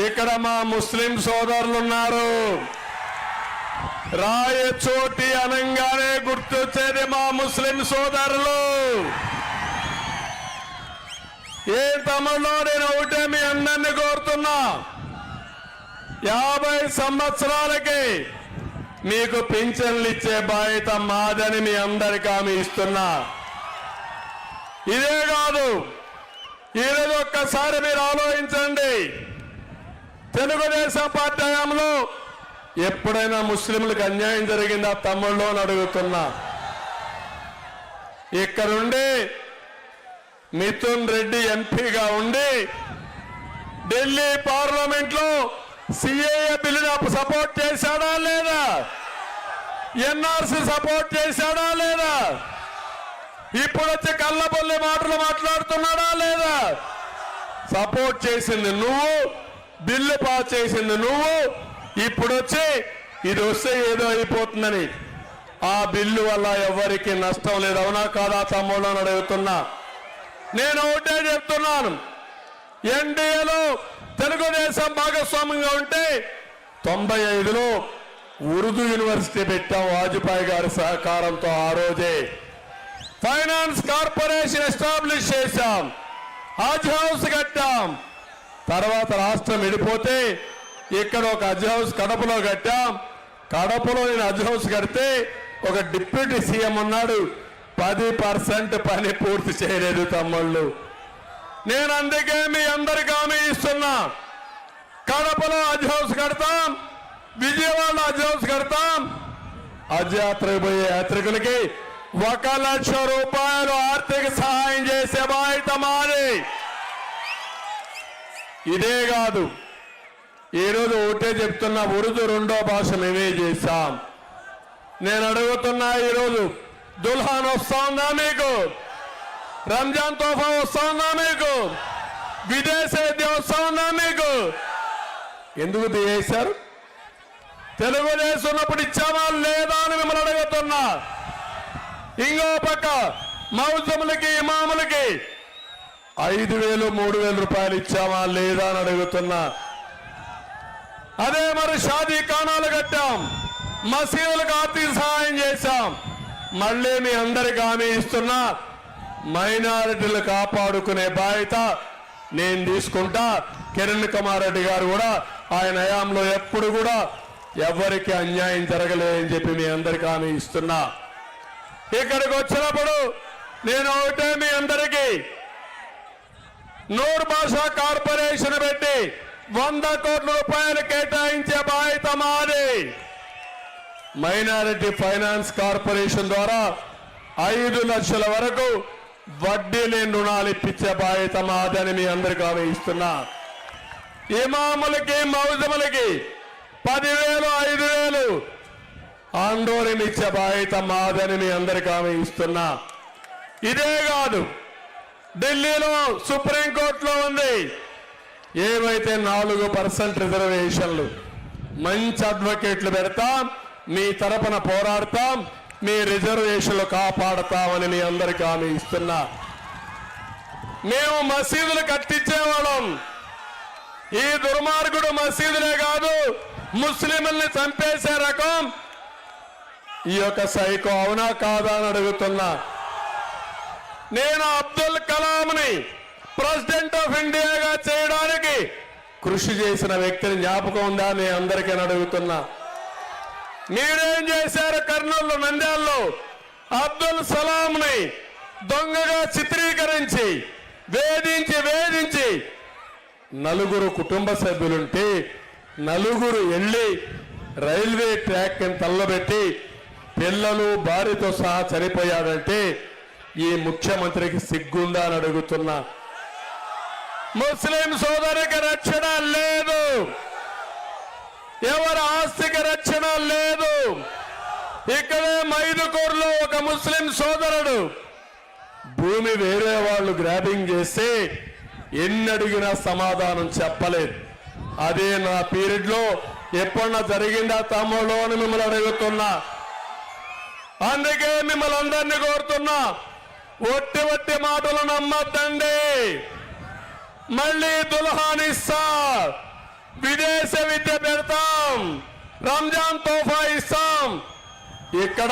ఇక్కడ మా ముస్లిం సోదరులు ఉన్నారు. రాయచోటి అనంగానే గుర్తొచ్చేది మా ముస్లిం సోదరులు. ఏ తమిళలో నేను ఒకటే మీ అందరినీ కోరుతున్నా, 50 సంవత్సరాలకి మీకు పింఛన్లు ఇచ్చే బాధ్యత మాదని మీ అందరికీ హామీ ఇస్తున్నా. ఇదే కాదు, ఈరోజు ఒక్కసారి మీరు ఆలోచించండి, తెలుగుదేశం పార్టీ హయాంలో ఎప్పుడైనా ముస్లింలకు అన్యాయం జరిగిందా తమ్ముళ్ళు అని అడుగుతున్నా. ఇక్కడుండి మిథున్ రెడ్డి ఎంపీగా ఉండి ఢిల్లీ పార్లమెంట్ లో సిఏఏ బిల్లును సపోర్ట్ చేశాడా లేదా? ఎన్ఆర్సీ సపోర్ట్ చేశాడా లేదా? ఇప్పుడు వచ్చి కళ్ళబొల్లి మాటలు మాట్లాడుతున్నాడా లేదా? సపోర్ట్ చేసింది నువ్వు, బిల్లు పాస్ చేసింది నువ్వు. ఇప్పుడు వచ్చి ఇది వస్తే ఏదో అయిపోతుందని, ఆ బిల్లు వల్ల ఎవరికి నష్టం లేదు. అవునా కాదా తమ్ముళ్ళు అని అడుగుతున్నా. నేను ఒకటే చెప్తున్నాను, ఎన్డీఏలో తెలుగుదేశం భాగస్వామ్యంగా ఉంటే 95లో ఉర్దూ యూనివర్సిటీ పెట్టాం వాజ్పేయి గారి సహకారంతో. ఆ రోజే ఫైనాన్స్ కార్పొరేషన్ ఎస్టాబ్లిష్ చేశాం, హజ్ హౌస్ కట్టాం. తర్వాత రాష్ట్రం విడిపోతే ఇక్కడ ఒక హజ్ హౌస్ కడపలో కట్టాం. కడపలో నేను హజ్ హౌస్ కడితే ఒక డిప్యూటీ సీఎం ఉన్నాడు, 10% పని పూర్తి చేయలేదు తమ్ముళ్ళు. నేను అందుకే మీ అందరికీ హామీ ఇస్తున్నా, కడపలో హజ్ హౌస్ కడతాం, విజయవాడలో హజ్ హౌస్ కడతాం. హజ్ యాత్రకు పోయే యాత్రికులకి 1 లక్ష రూపాయలు ఆర్థిక సహాయం చేసే బాధ్యత మాది. ఇదే కాదు, ఈరోజు ఒకటే చెప్తున్నా, ఉర్దూ 2వ భాష మేమే చేశాం. నేను అడుగుతున్నా, ఈరోజు దుల్హాన్ వస్తా ఉందా మీకు? రంజాన్ తోఫా వస్తా ఉందా మీకు? విదేశీ విద్య వస్తా ఉందా మీకు? ఎందుకు చేశారు? తెలుగుదేశం ఉన్నప్పుడు ఇచ్చామా లేదా అని మిమ్మల్ని అడుగుతున్నా. ఇంకో పక్క మౌజములకి ఇమాములకి 5,000 3,000 రూపాయలు ఇచ్చామా లేదా అని అడుగుతున్నా. అదే మరి షాదీ ఖానాలు కట్టాం, మసీదులకు ఆర్థిక సహాయం చేశాం. మళ్ళీ మీ అందరికీ హామీ ఇస్తున్నా, మైనారిటీలు కాపాడుకునే బాధ్యత నేను తీసుకుంటా. కిరణ్ కుమార్ రెడ్డి గారు కూడా ఆయన హయాంలో ఎప్పుడు కూడా ఎవరికి అన్యాయం జరగలేదని చెప్పి మీ అందరికీ హామీ ఇస్తున్నా. ఇక్కడికి వచ్చినప్పుడు నేను ఒకటే మీ అందరికీ, నూర్ భాషా కార్పొరేషన్ పెట్టి 100 కోట్ల రూపాయలు కేటాయించే బాధ్యత మాది. మైనారిటీ ఫైనాన్స్ కార్పొరేషన్ ద్వారా 5 లక్షల వరకు వడ్డీ లేని రుణాలు ఇప్పించే బాధ్యత మాదని మీ అందరికీ హామీ ఇస్తున్నా. ఇమాములకి మౌజములకి 10,000 5,000 ఆందోళన ఇచ్చే బాధ్యత మాదని మీ అందరికీ హామీ ఇస్తున్నా. ఇదే కాదు, ఢిల్లీలో సుప్రీంకోర్టులో ఉంది, ఏవైతే 4% రిజర్వేషన్లు, మంచి అడ్వకేట్లు పెడతాం, మీ తరపున పోరాడతాం, మీ రిజర్వేషన్లు కాపాడతామని మీ అందరికీ హామీ ఇస్తున్నా. మేము మసీదులు కట్టించేవాళ్ళం. ఈ దుర్మార్గుడు మసీదులే కాదు, ముస్లింల్ని చంపేసే రకం ఈ యొక్క సైకో. అవునా కాదా అని అడుగుతున్నా. నేను అబ్దుల్ కలాంని ప్రెసిడెంట్ ఆఫ్ ఇండియాగా చేయడానికి కృషి చేసిన వ్యక్తిని జ్ఞాపకం ఉందా మీ అందరికీ అడుగుతున్నా. మీరేం చేశారు? కర్నూలు నంద్యాలలో అబ్దుల్ సలాంని దొంగగా చిత్రీకరించి వేధించి 4 కుటుంబ సభ్యులుంటే 4 వెళ్ళి రైల్వే ట్రాక్ తల్లబెట్టి పిల్లలు భార్యతో సహా చనిపోయాడంటే ఈ ముఖ్యమంత్రికి సిగ్గుందా అని అడుగుతున్నా. ముస్లిం సోదరికి రక్షణ లేదు, ఎవరి ఆస్తికి రక్షణ లేదు. ఇక్కడే మైదుకూరులో ఒక ముస్లిం సోదరుడు భూమి వేరే వాళ్ళు గ్రాబింగ్ చేస్తే ఎన్ని అడిగినా సమాధానం చెప్పలేదు. అదే నా పీరియడ్ లో ఎప్పుడన్నా జరిగిందా తమ్ముళ్ళు అని మిమ్మల్ని అడుగుతున్నా. అందుకే మిమ్మల్ని అందరినీ కోరుతున్నా, ఒట్టి మాటలు నమ్మద్దండి. మళ్ళీ దుల్హాన్ ఇస్తా, విదేశ విద్య పెడతాం, రంజాన్ తోఫా ఇస్తాం. ఇక్కడ